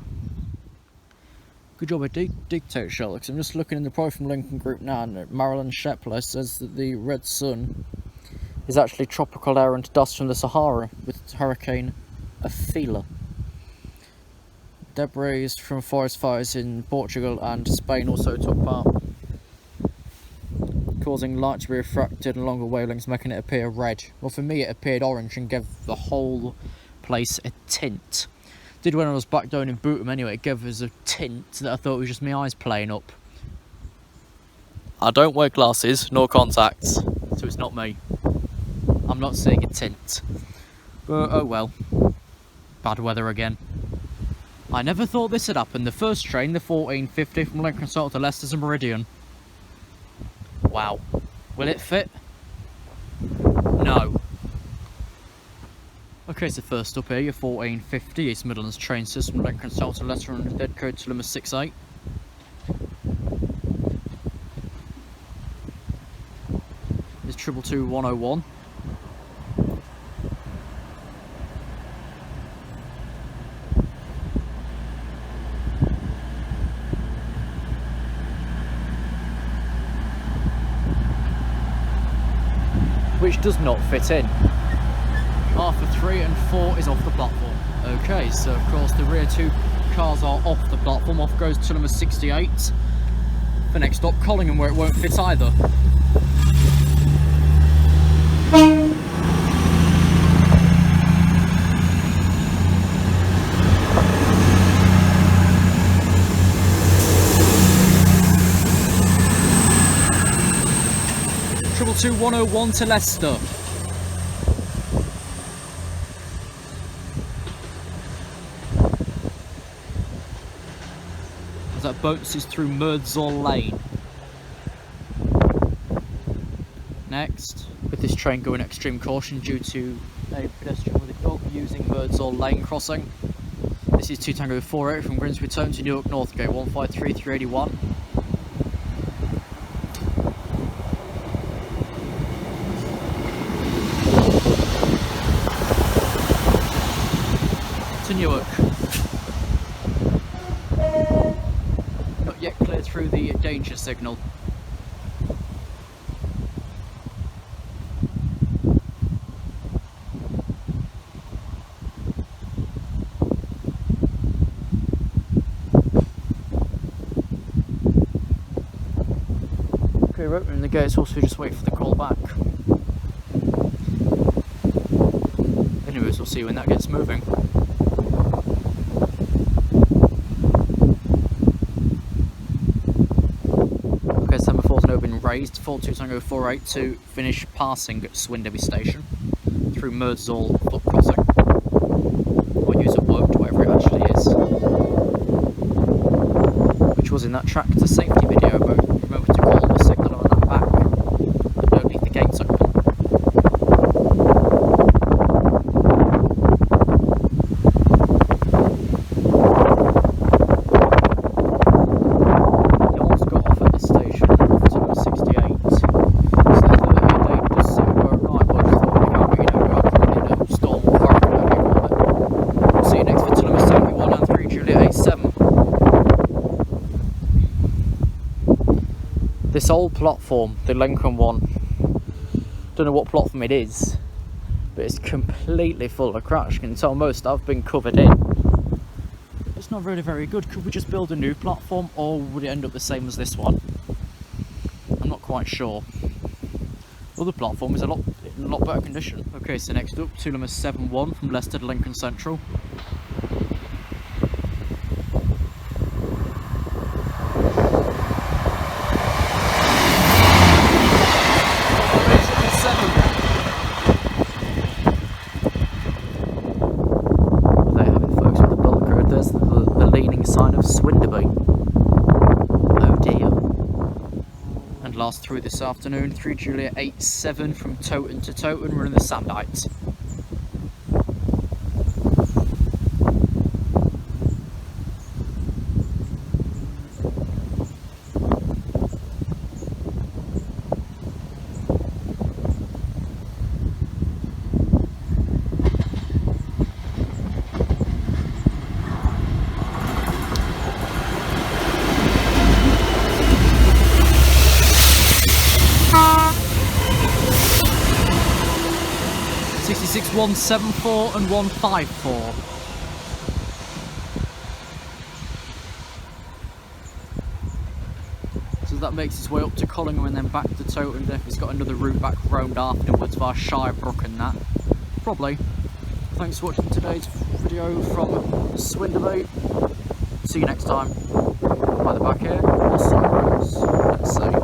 Good job, I dictate, Sherlock. I'm just looking in the pro from Lincoln Group now, and Marilyn Shepler says that the red sun is actually tropical air and dust from the Sahara with Hurricane Aphila. Debris from forest fires in Portugal and Spain also took part, causing light to be refracted along the wavelengths, making it appear red. Well, for me it appeared orange and gave the whole place a tint. Did when I was back down in Bootham anyway, it gave us a tint that I thought was just my eyes playing up. I don't wear glasses nor contacts, so it's not me. I'm not seeing a tint. But oh well. Bad weather again. I never thought this had happened. The first train, the 1450 from Lincolnshire to Leicester's a Meridian. Wow. Will it fit? No. Okay, so first up here, your 1450 East Midlands train system, Lincolnshire to Leicester and dead code to limit 68. There's 22101. Which does not fit in. Half of 3 and 4 is off the platform. Okay, so of course the rear two cars are off the platform. Off goes to number 68. For next stop, Collingham, where it won't fit either. Triple 2101 to Leicester. As that bounces through Merdsall Lane. Next, with this train going extreme caution due to a pedestrian with a dog using Merdsall Lane crossing. This is 2 Tango 48 from Grimsby Town to Newark Northgate, 153381. work. Not yet cleared through the danger signal. Okay, we're opening the gates, also just wait for the call back. Anyways, we'll see when that gets moving. Okay, semaphores now been raised. 42 Tango 48 to finish passing at Swinderby station through Merdzall foot crossing. Or user worked, whatever it actually is. Which was in that tractor safety video, but remember to call the signal on that back. But don't leave the gates open. This old platform, the Lincoln one, don't know what platform it is, but it's completely full of cracks. You can tell most have been covered in. It's not really very good. Could we just build a new platform, or would it end up the same as this one? I'm not quite sure. Well, the platform is in a lot better condition. Okay, so next up, 271 from Leicester to Lincoln Central. Sign of Swinderby. Oh dear. And last through this afternoon, 3 Juliet 87 from Toton to Toton, running the Sandite. Six 174 and 154. So that makes its way up to Collingham and then back to Toton. If it's got another route back round afterwards via Shirebrook and that. Probably. Thanks for watching today's video from Swinderby. See you next time. Either back here or somewhere else. Let's see.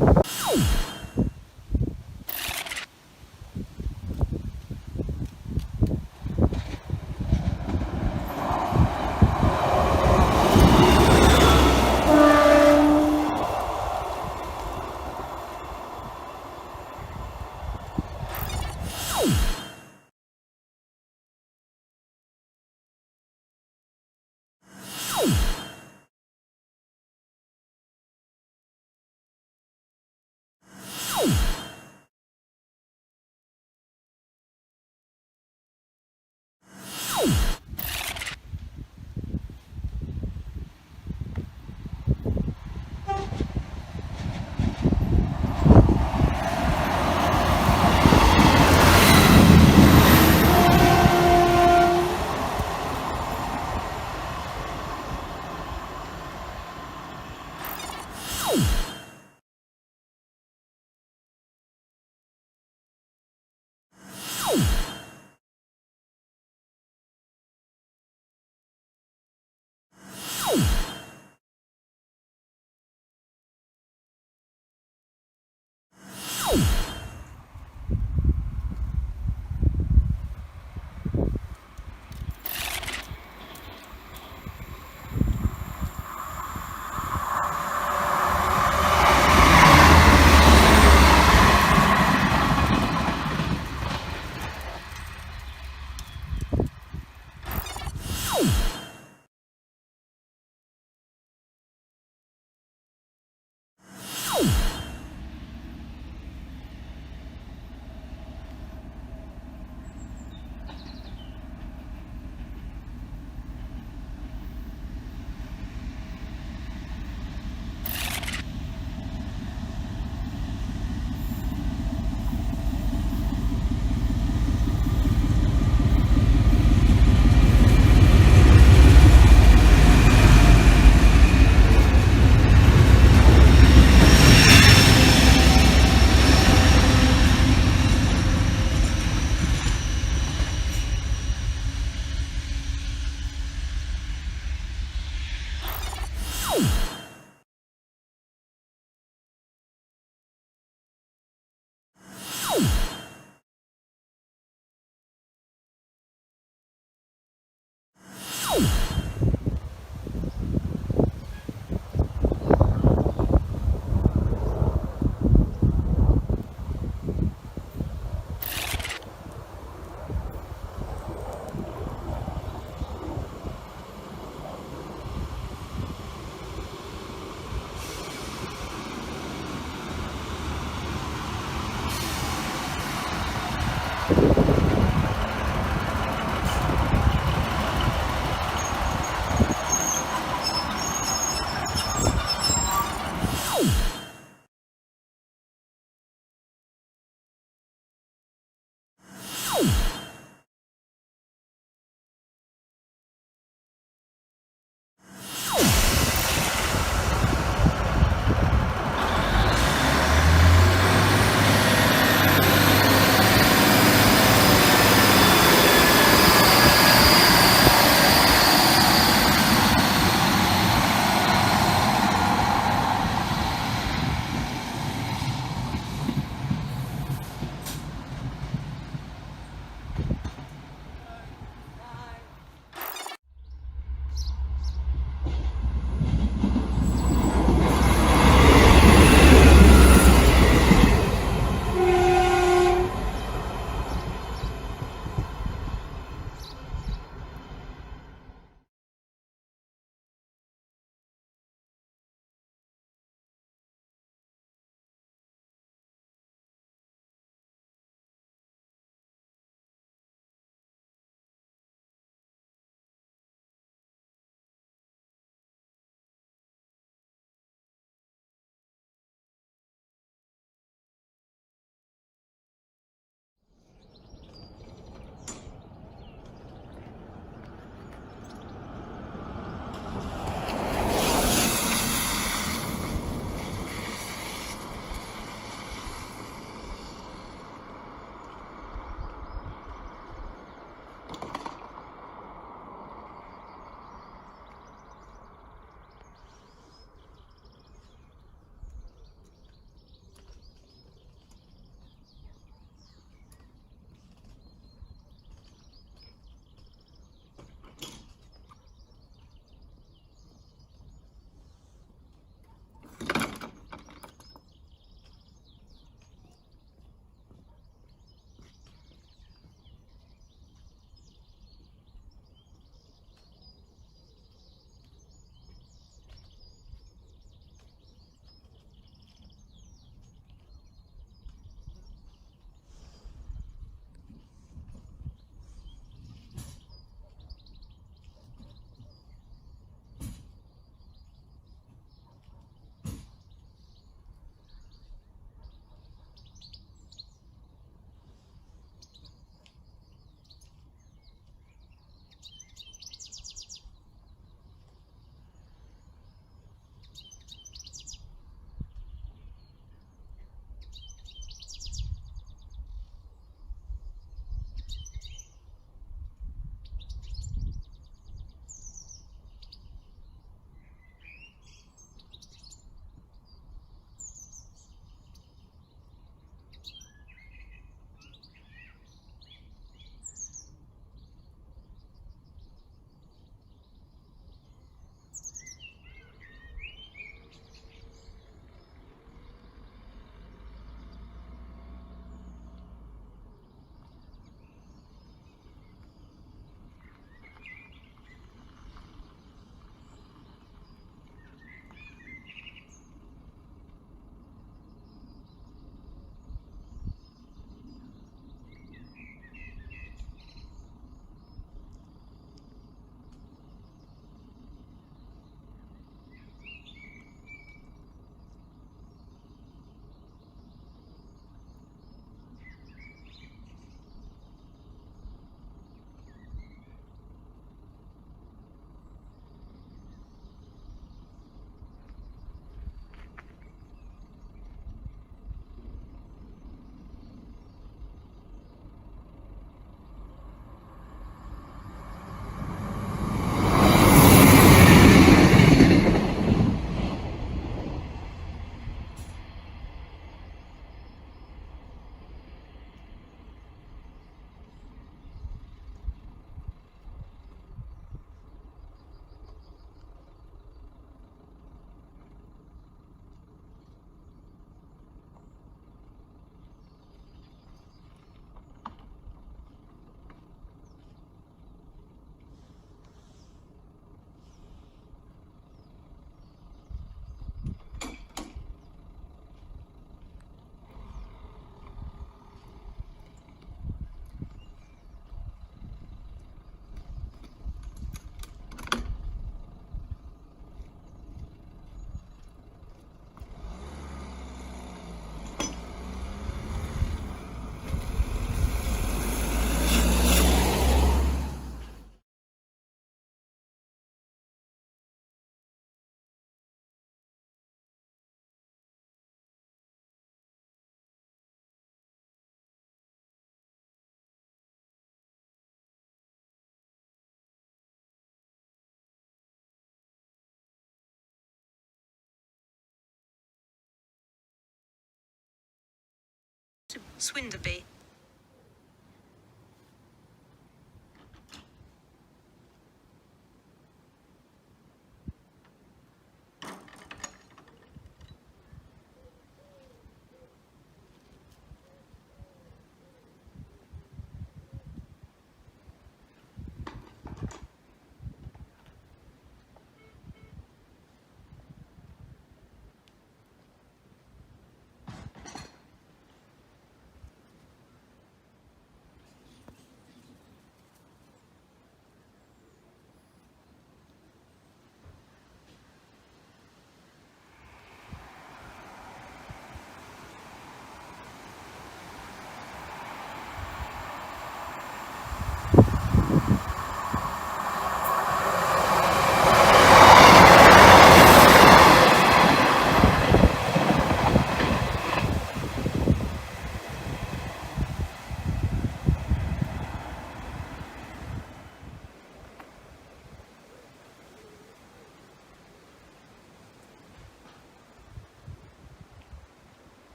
Swinderby.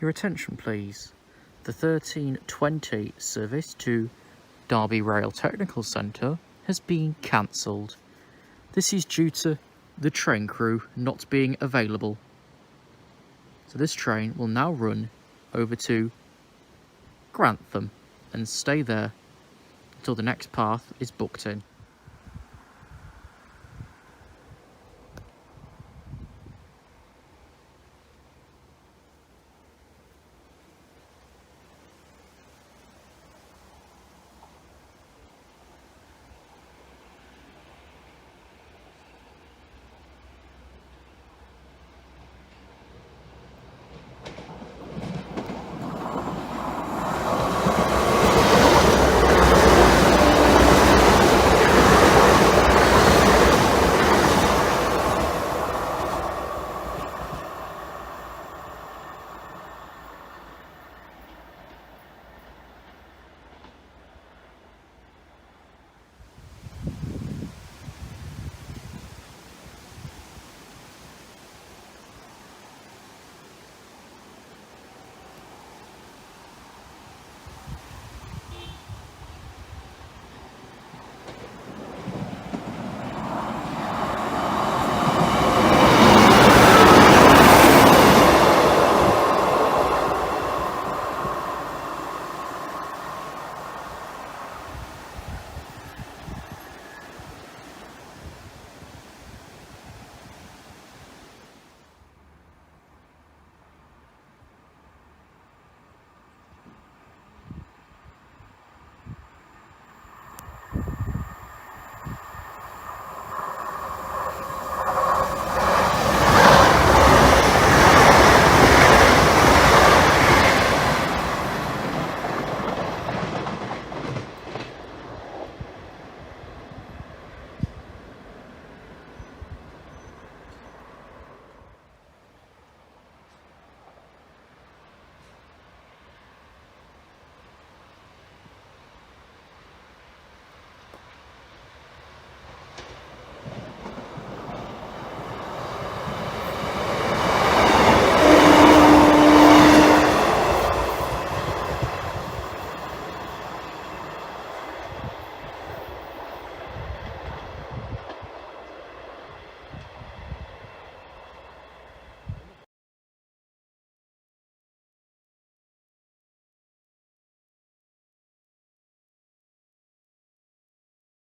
Your attention please. The 1320 service to Derby Rail Technical Centre has been cancelled. This is due to the train crew not being available. So this train will now run over to Grantham and stay there until the next path is booked in.